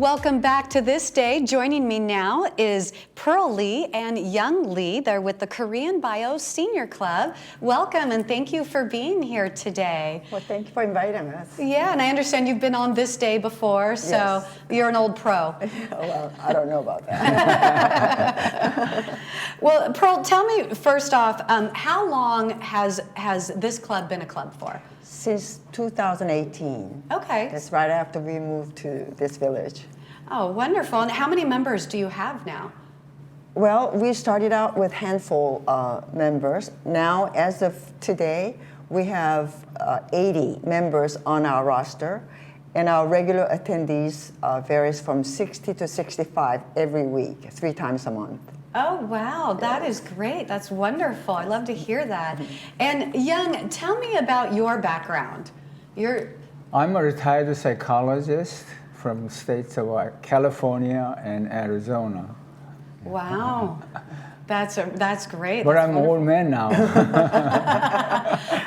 Welcome back to This Day. Joining me now is Pearl Lee and Young Lee. They're with the Korean Bio Senior Club. Welcome and thank you for being here today. Well, thank you for inviting us. Yeah, and I understand you've been on This Day before, so yes. You're an old pro. Well, I don't know about that. Well, Pearl, tell me first off, how long has this club been a club for? Since 2018. Okay. That's right after we moved to this village. Oh, wonderful. And how many members do you have now? Well, we started out with handful members. Now, as of today, we have 80 members on our roster, and our regular attendees varies from 60 to 65 every week, 3 times a month. Oh, wow. That is great. That's wonderful. I love to hear that. And Young, tell me about your background. I'm a retired psychologist from states of California and Arizona. Wow. That's great. But That's I'm an wonderful. old man now.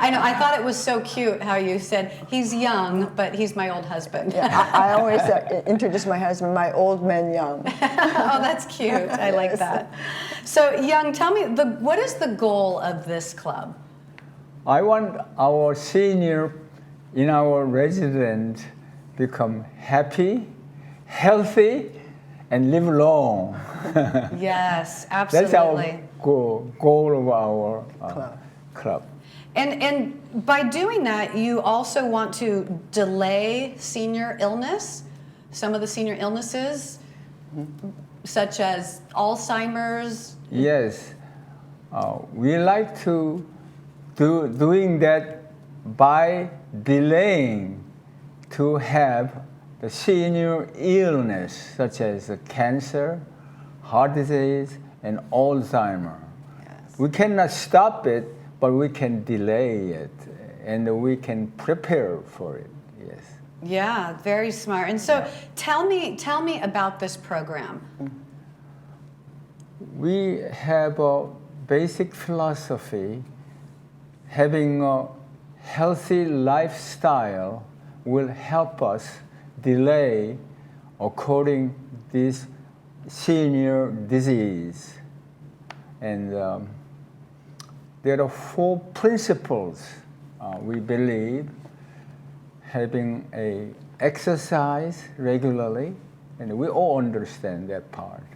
I know. I thought it was so cute how you said he's young, but he's my old husband. Yeah, I always introduce my husband, my old man young. Oh, that's cute. I like that. So, Young, tell me, what is the goal of this club? I want our senior in our residence become happy, healthy, and live long. Yes, absolutely. That's our goal of our club. And by doing that, you also want to delay senior illness, some of the senior illnesses, such as Alzheimer's. Yes, we like to doing that by delaying to have the senior illness, such as cancer, heart disease, and Alzheimer. Yes. We cannot stop it, but we can delay it, and we can prepare for it. Yes. Yeah, very smart. And so, tell me about this program. We have a basic philosophy. Having a healthy lifestyle will help us delay occurring this senior disease. And there are 4 principles we believe: having a exercise regularly, and we all understand that part.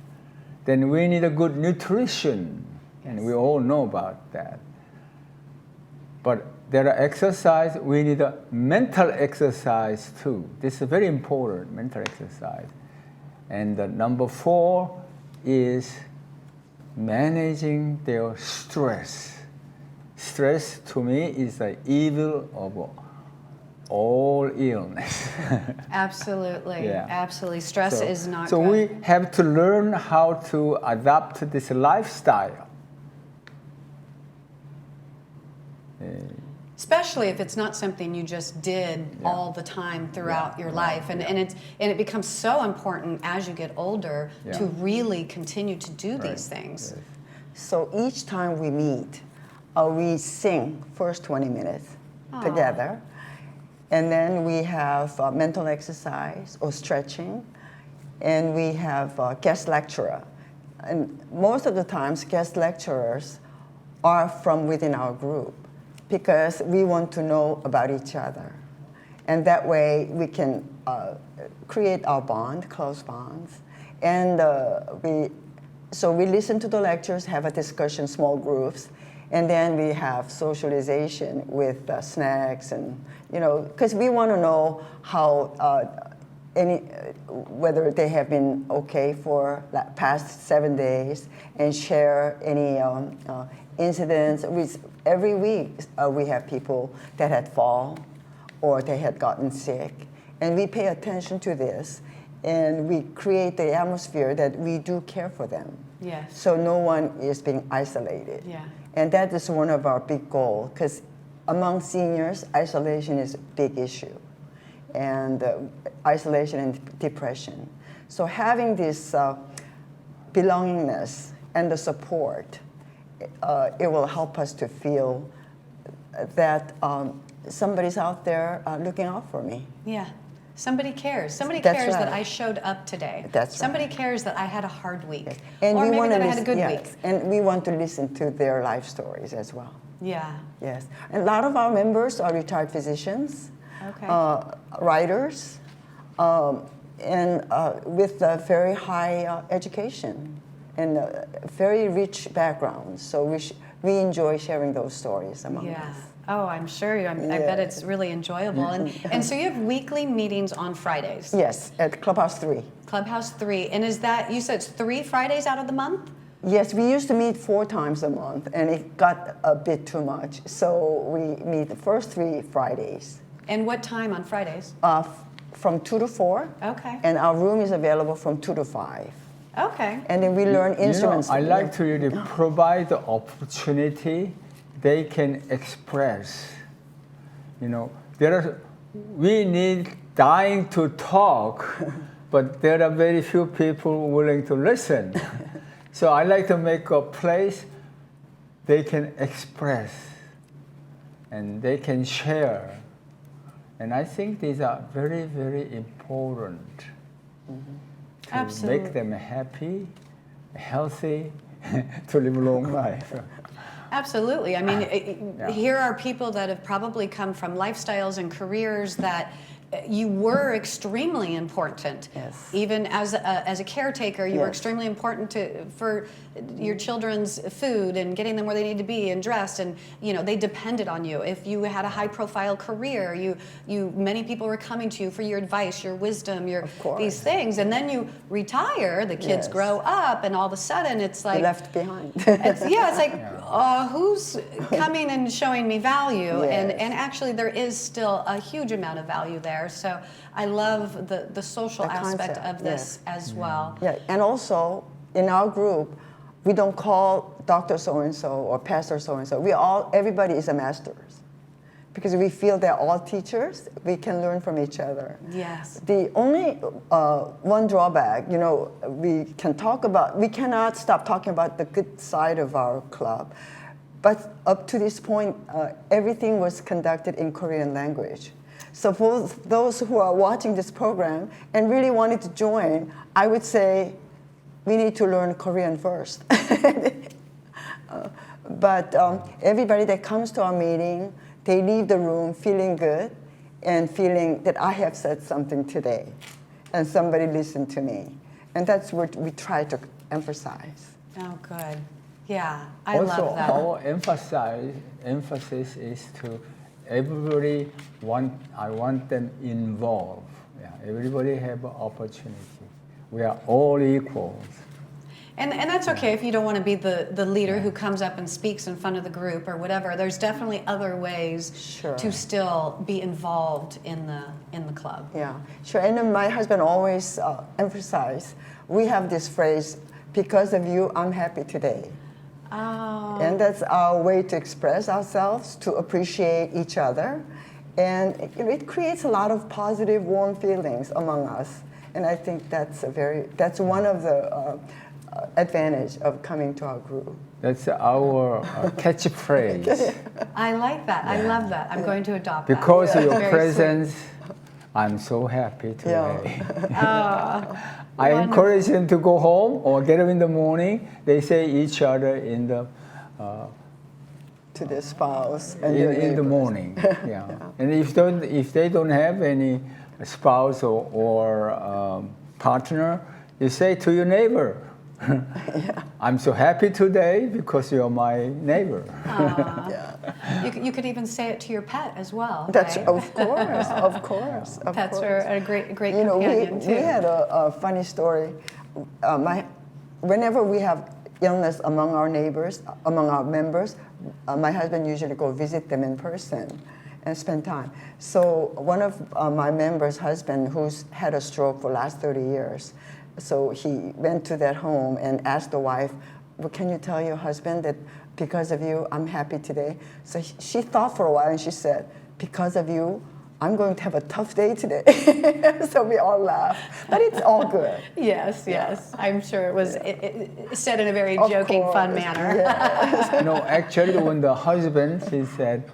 Then we need a good nutrition, and we all know about that. But there are exercise, we need a mental exercise too. This is very important, mental exercise. And number 4 is managing their stress. Stress to me is the evil of all illness. Absolutely, Yeah. absolutely. Stress is not so good. we have to learn how to adapt this lifestyle. Especially if it's not something you just did all the time throughout your life, and it becomes so important as you get older to really continue to do these things. Yes. So each time we meet, we sing first 20 minutes together. And then we have mental exercise or stretching. And we have a guest lecturer. And most of the times, guest lecturers are from within our group, because we want to know about each other. And that way we can create our bond, close bonds. And we listen to the lectures, have a discussion, small groups, and then we have socialization with snacks and, because we want to know how whether they have been okay for the past 7 days, and share any incidents. Every week we have people that had fallen or they had gotten sick, and we pay attention to this, and we create the atmosphere that we do care for them. Yes. So no one is being isolated. Yeah. And that is one of our big goals, because among seniors, isolation is a big issue, and isolation and depression. So having this belongingness and the support, it will help us to feel that somebody's out there looking out for me. Yeah. Somebody cares. Somebody That's cares that right. I showed up today. That's right. Somebody cares that I had a hard week. And or we maybe wanna that I had a good yes, week. and we want to listen to their life stories as well. Yeah. Yes, and a lot of our members are retired physicians, Okay. writers, and with a very high education and very rich backgrounds. So we enjoy sharing those stories among Yeah. us. Oh, I'm sure. I bet it's really enjoyable. And so you have weekly meetings on Fridays. Yes, at Clubhouse 3. Clubhouse 3. And is that, you said it's 3 Fridays out of the month? Yes, we used to meet 4 times a month, and it got a bit too much. So we meet the first 3 Fridays. And what time on Fridays? From 2 to 4. Okay. And our room is available from 2 to 5. Okay. And then we learn instruments. I like to really provide the opportunity they can express. We need dying to talk, but there are very few people willing to listen. So I like to make a place they can express and they can share. And I think these are very, very important to Absolutely. make them happy, healthy, to live a long life. Absolutely. I mean, here are people that have probably come from lifestyles and careers that you were extremely important. Yes. Even as a caretaker, you were Yes. extremely important for your children's food and getting them where they need to be and dressed, and they depended on you. If you had a high-profile career, many people were coming to you for your advice, your wisdom, course. these things, and then you retire. The kids Yes. grow up, and all of a sudden it's like Left behind. it's like who's coming and showing me value, Yes. and actually there is still a huge amount of value there. So I love the social The aspect concept, of this as well. Yeah, and also in our group, we don't call Dr. So-and-so or Pastor so-and-so. Everybody is a master's. Because we feel they're all teachers, we can learn from each other. Yes. The only one drawback, we cannot stop talking about the good side of our club. But up to this point, everything was conducted in Korean language. So for those who are watching this program and really wanted to join, I would say we need to learn Korean first. But everybody that comes to our meeting, they leave the room feeling good and feeling that I have said something today and somebody listened to me. And that's what we try to emphasize. Oh, good. Yeah, I love that. Our emphasis is to everybody I want them involved. Yeah, everybody have an opportunity. We are all equals. And that's okay if you don't want to be the leader who comes up and speaks in front of the group or whatever. There's definitely other ways Sure. to still be involved in the club. Yeah, sure. And then my husband always emphasized, we have this phrase, because of you, I'm happy today. Oh. And that's our way to express ourselves, to appreciate each other. And it creates a lot of positive, warm feelings among us. And I think that's one of the advantage of coming to our group. That's our catchphrase. I like that. I love that. I'm going to adopt that. Because of your Very presence, I'm so happy today. I wonderful. encourage them to go home or get up in the morning. They say each other in the To their spouse and their in the neighbors. morning. Yeah. And if they don't have any spouse or partner, you say to your neighbor, I'm so happy today because you're my neighbor. You could even say it to your pet as well. That's right? of course. Pets are a great You know, companion we too. had a funny story. Whenever we have illness among our neighbors, among our members, my husband usually go visit them in person and spend time. So one of my members' husband, who's had a stroke for the last 30 years, so he went to that home and asked the wife, well, can you tell your husband that because of you, I'm happy today? So she thought for a while and she said, because of you, I'm going to have a tough day today. So we all laughed, but it's all good. Yes. I'm sure it was it said in a very joking, fun manner. Yes. Actually, when the husband, he said,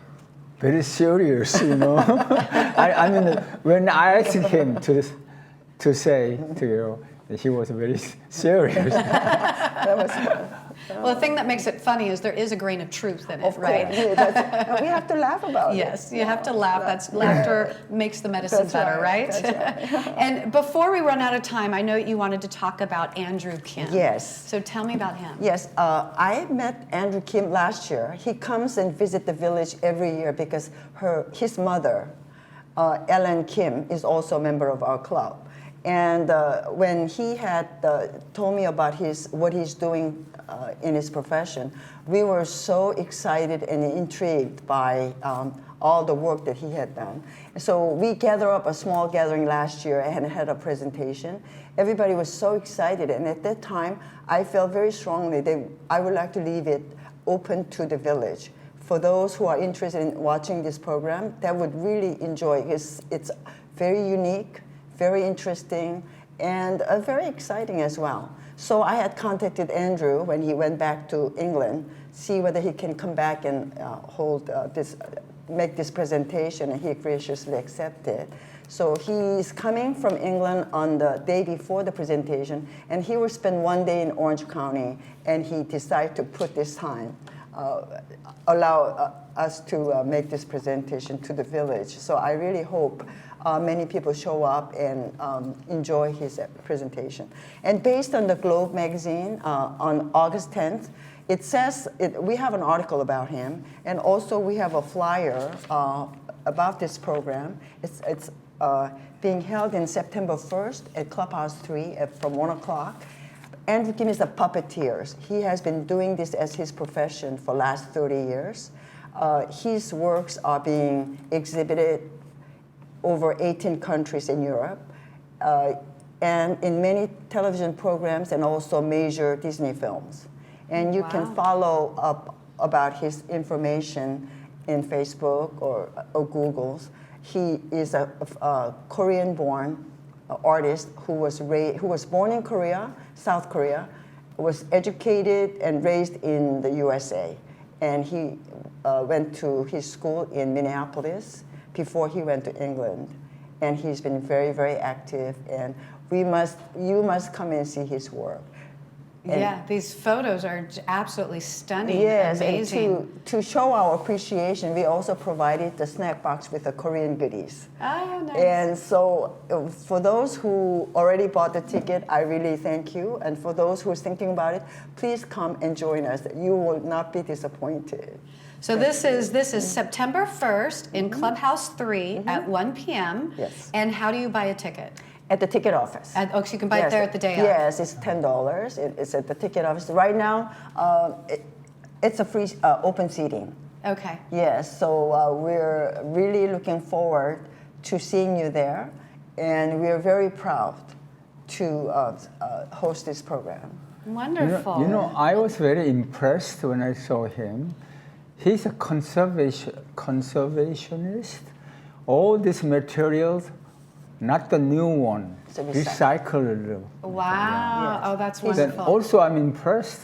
very serious, you know. I mean, when I asked him to say to you, he was very serious. That was fun. Well, the thing that makes it funny is there is a grain of truth in it, Of right? course. Yeah, we have to laugh about it. Yes, you have to laugh. Laughter makes the medicine That's better, right, right? that's right. And before we run out of time, I know you wanted to talk about Andrew Kim. Yes. So tell me about him. Yes, I met Andrew Kim last year. He comes and visits the village every year because his mother, Ellen Kim, is also a member of our club. And when he had told me about what he's doing in his profession, we were so excited and intrigued by all the work that he had done. So we gathered up a small gathering last year and had a presentation. Everybody was so excited, and at that time, I felt very strongly that I would like to leave it open to the village. For those who are interested in watching this program, that would really enjoy it. It's very unique, very interesting, and very exciting as well. So I had contacted Andrew when he went back to England, see whether he can come back and make this presentation, and he graciously accepted. So he's coming from England on the day before the presentation, and he will spend one day in Orange County, and he decided to put this time, allow us to make this presentation to the village. So I really hope many people show up and enjoy his presentation. And based on the Globe magazine on August 10th, it says, we have an article about him, and also we have a flyer about this program. It's being held in September 1st at Clubhouse 3 from 1 o'clock. Andrew Kim is a puppeteer. He has been doing this as his profession for the last 30 years. His works are being exhibited over 18 countries in Europe, and in many television programs and also major Disney films. And you can follow up about his information in Facebook or Google's. He is a Korean-born artist who was born in Korea, South Korea, was educated and raised in the USA. And he went to his school in Minneapolis before he went to England. And he's been very, very active, and you must come and see his work. And yeah, these photos are absolutely stunning. yes, amazing. and to show our appreciation, we also provided the snack box with the Korean goodies. Oh, nice. And so for those who already bought the ticket, I really thank you. And for those who are thinking about it, please come and join us. You will not be disappointed. So this is September 1st in Clubhouse 3 at 1 p.m. Yes. And how do you buy a ticket? At the ticket office. So you can buy it there at the day of? Yes, it's $10. It's at the ticket office. Right now, it's a free open seating. Okay. Yes, so we're really looking forward to seeing you there, and we're very proud to host this program. Wonderful. You know, I was very impressed when I saw him. He's a conservationist. All these materials, not the new one, So recycled. Wow. Yes. Oh, that's Then wonderful. also I'm impressed.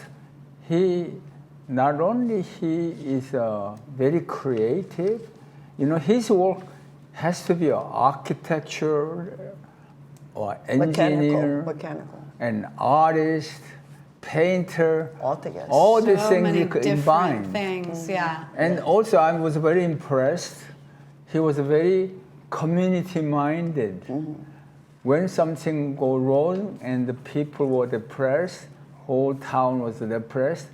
Not only he is very creative, you know, his work has to be architecture or engineer, Mechanical. an artist, painter, Altogether. all these So things many you could different combine. things, yeah. And also I was very impressed. He was very community-minded. When something go wrong and the people were depressed, whole town was depressed,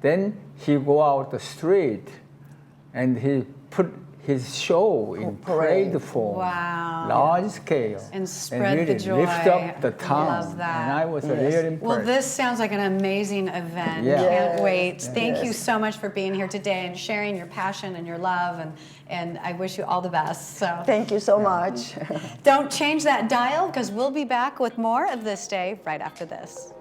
then he go out the street and he put his show in parade form, Wow. large scale, And spread really the joy. lift up the town. Love that. And I was Yes. really impressed. Well, this sounds like an amazing event. Yeah. Can't Yes. wait. Thank you Yes. so much for being here today and sharing your passion and your love, and I wish you all the best. So Thank you so much. don't change that dial, because we'll be back with more of This Day right after this.